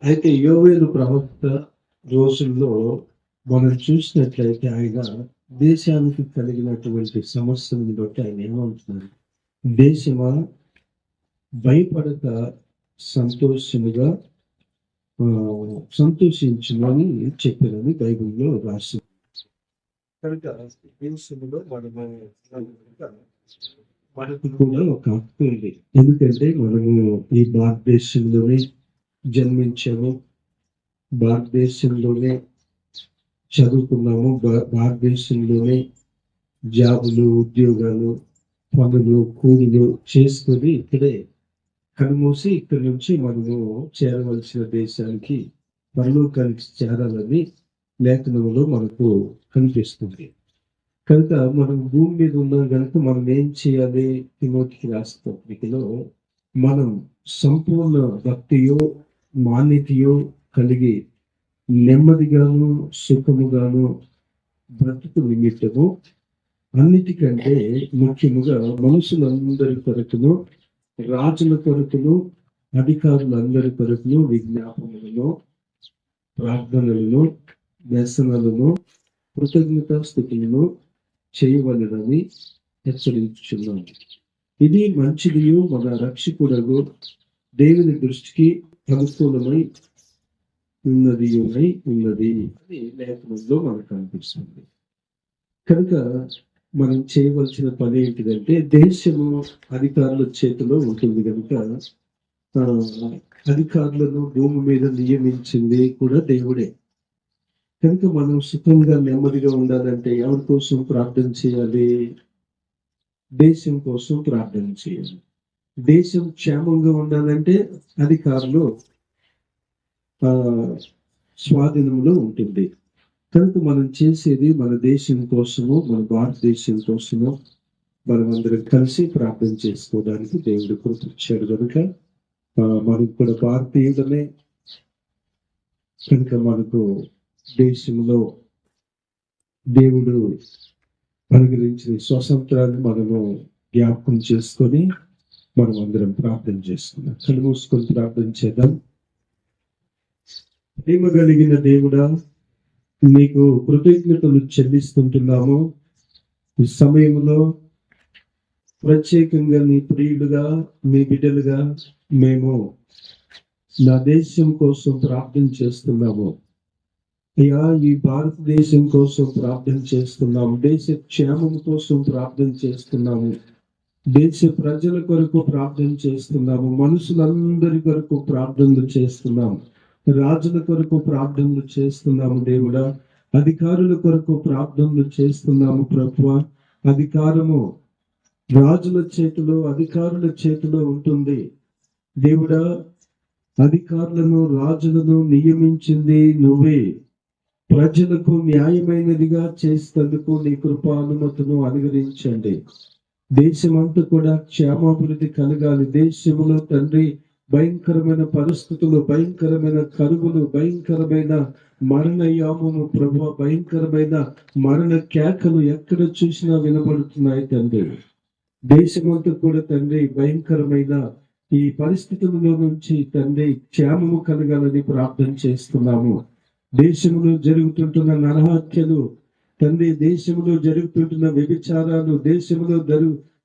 అయితే యోవేలు ప్రవక్త రోజుల్లో మనం చూసినట్లయితే ఆయన దేశానికి కలిగినటువంటి సమస్యలను బట్టి ఆయన ఏమంటున్నారు, దేశమా భయపడక సంతోషముగా సంతోషించుమని చెప్పినని బైబిల్లో రాసి. కనుక దేశంలో మనకు కూడా ఒక హక్కు ఉంది. ఎందుకంటే మనము ఈ భారతదేశంలోనే జన్మించాము, భారతదేశంలోనే చదువుకున్నాము, భారతదేశంలోనే జాబులు, ఉద్యోగాలు, పనులు, కూలీలు చేసుకొని ఇక్కడే కనుమూసి ఇక్కడి నుంచి మనము చేరవలసిన దేశానికి, పరలోకానికి చేరాలని లేఖనంలో మనకు కనిపిస్తుంది. కనుక మనం భూమి మీద ఉన్నాం కనుక మనం ఏం చేయాలి? తిమోతికి రాసిన పత్రికలో మనం సంపూర్ణ భక్తియో మాన్యతయో కలిగి నెమ్మదిగాను సుఖముగాను బ్రతుకు నిమిత్తము అన్నిటికంటే ముఖ్యముగా మనుషులందరి కొరకును, రాజుల కొరకును, అధికారులందరి కొరకును విజ్ఞాపనలను, ప్రార్థనలను, వ్యసనలను, కృతజ్ఞతాస్తుతులను చేయవలెనని హెచ్చరించుచున్నాను. ఇది మంచిదియు మన రక్షకుడగు దేవుని దృష్టికి అనుకూలమై ఉన్నది అని లేఖనంలో మనకు అనిపిస్తుంది. కనుక మనం చేయవలసిన పని ఏంటిదంటే, దేశము అధికారుల చేతిలో ఉంటుంది కనుక అధికారులను భూమి మీద నియమించింది కూడా దేవుడే. కనుక మనం సుఖంగా నెమ్మదిగా ఉండాలంటే ఎవరి కోసం ప్రార్థన చేయాలి? దేశం కోసం ప్రార్థన చేయాలి. దేశం క్షేమంగా ఉండాలంటే అధికారులు స్వాధీనంలో ఉంటుంది. కనుక మనం చేసేది మన దేశం కోసము, మన భారతదేశం కోసము మనమందరం కలిసి ప్రార్థన చేసుకోవడానికి దేవుడు కృపించాడు. కనుక మనకు కూడా భారతీయులమే కనుక మనకు దేశంలో దేవుడు అనుగ్రహించిన స్వతంత్రాన్ని మనము జ్ఞాపకం చేసుకొని మనం అందరం ప్రార్థన చేసుకున్నాం. కళ్ళు మూసుకొని ప్రార్థన చేద్దాం. ప్రేమ కలిగిన దేవుడా, నీకు కృతజ్ఞతలు చెల్లిస్తుంటున్నాము. ఈ సమయంలో ప్రత్యేకంగా నీ ప్రియులుగా, మీ బిడ్డలుగా మేము నా దేశం కోసం ప్రార్థన చేస్తున్నాము. అయ్యా, ఈ భారతదేశం కోసం ప్రార్థన చేస్తున్నాము. దేశ క్షేమం కోసం ప్రార్థన చేస్తున్నాము. దేశ ప్రజల కొరకు ప్రార్థన చేస్తున్నాము. మనుషులందరి కొరకు ప్రార్థనలు చేస్తున్నాము. రాజుల కొరకు ప్రార్థనలు చేస్తున్నాము. దేవుడా, అధికారుల కొరకు ప్రార్థనలు చేస్తున్నాము. ప్రభువా, అధికారము రాజుల చేతిలో, అధికారుల చేతిలో ఉంటుంది. దేవుడా, అధికారులను, రాజులను నియమించింది నువ్వే. ప్రజలకు న్యాయమైనదిగా చేసేందుకు నీ కృపానుమతును అనుగ్రహించండి. దేశమంతా కూడా క్షేమాభివృద్ధి కలగాలి. దేశంలో తండ్రి భయంకరమైన పరిస్థితులు, భయంకరమైన కరువులు, భయంకరమైన మరణయామము ప్రభు, భయంకరమైన మరణ కేకలు ఎక్కడ చూసినా వినబడుతున్నాయి తండ్రి. దేశమంతా కూడా తండ్రి భయంకరమైన ఈ పరిస్థితులలో నుంచి తండ్రి క్షేమము కలగాలని ప్రార్థన చేస్తున్నాము. దేశంలో జరుగుతుంటున్న నరహత్యలు తండ్రి, దేశంలో జరుగుతుంటున్న వ్యభిచారాలు, దేశంలో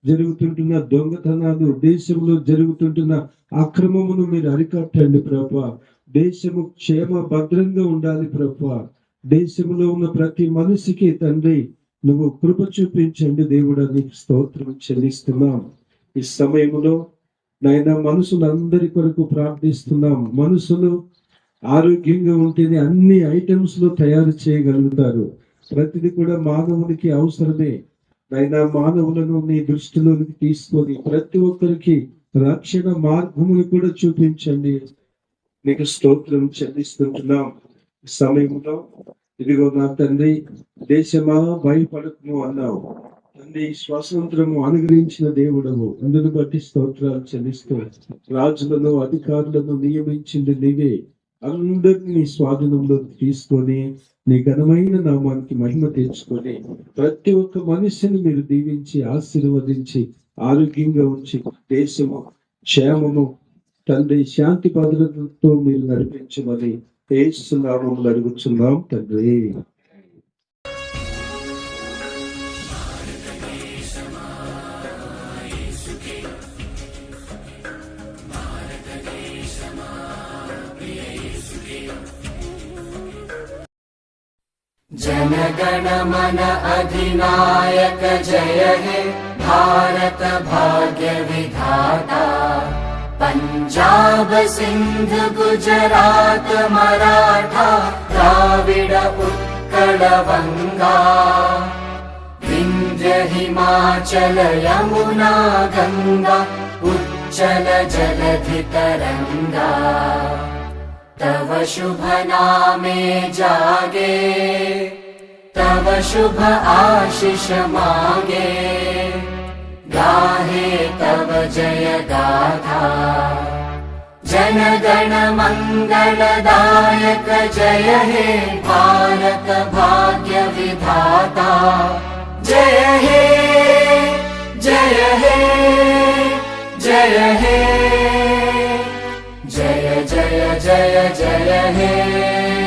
జరుగుతుంటున్న దొంగతనాలు, దేశంలో జరుగుతుంటున్న అక్రమమును మీరు అరికట్టండి ప్రభా. దేశము క్షేమ భద్రంగా ఉండాలి ప్రభా. దేశంలో ఉన్న ప్రతి మనిషికి తండ్రి నువ్వు కృప చూపించండి. దేవుడా, నీకు స్తోత్రం చెల్లిస్తున్నాం. ఈ సమయంలో నాయన మనుషులందరి కొరకు ప్రార్థిస్తున్నాం. మనుషులు ఆరోగ్యంగా ఉంటేనే అన్ని ఐటమ్స్ లో తయారు చేయగలుగుతారు. ప్రతిది కూడా మానవునికి అవసరమే. నాయన మానవులను నీ దృష్టిలోనికి తీసుకొని ప్రతి ఒక్కరికి రక్షణ మార్గమును కూడా చూపించండి. నీకు స్తోత్రం చెల్లిస్తుంటున్నాం. సమయంలో ఇదిగో నా తండ్రి, దేశమా భయపడకము అన్నావు తండ్రి. స్వాతంత్రము అనుగ్రహించిన దేవుడము, అందును బట్టి స్తోత్రాలు చెల్లిస్తూ రాజులను, అధికారులను నియమించింది నీవే. అందరినీ స్వాధీనంలో తీసుకొని నీ ఘనమైన నామానికి మహిమ తెచ్చుకొని ప్రతి ఒక్క మనిషిని మీరు దీవించి ఆశీర్వదించి ఆరోగ్యంగా ఉంచి దేశము క్షేమము తండ్రి శాంతి భద్రతలతో మీరు నడిపించమని యేసు నామములో అడుగుచున్నాం తండ్రి. जनगण मन अधिनायक जय हे भारत भाग्य विधाता। पंजाब सिंध गुजरात मराठा द्राविड उत्कल बंगा। विंध्य हिमाचल यमुना गंगा उच्चल जलधि तरंगा। तव शुभ नामे जागे तव शुभ आशीष मागे। गाहे तव जय गाथा जन गण मंगलदायक जय हे भारत भाग्य विधाता। जय हे जय हे जय हे जय जय जय जय हे।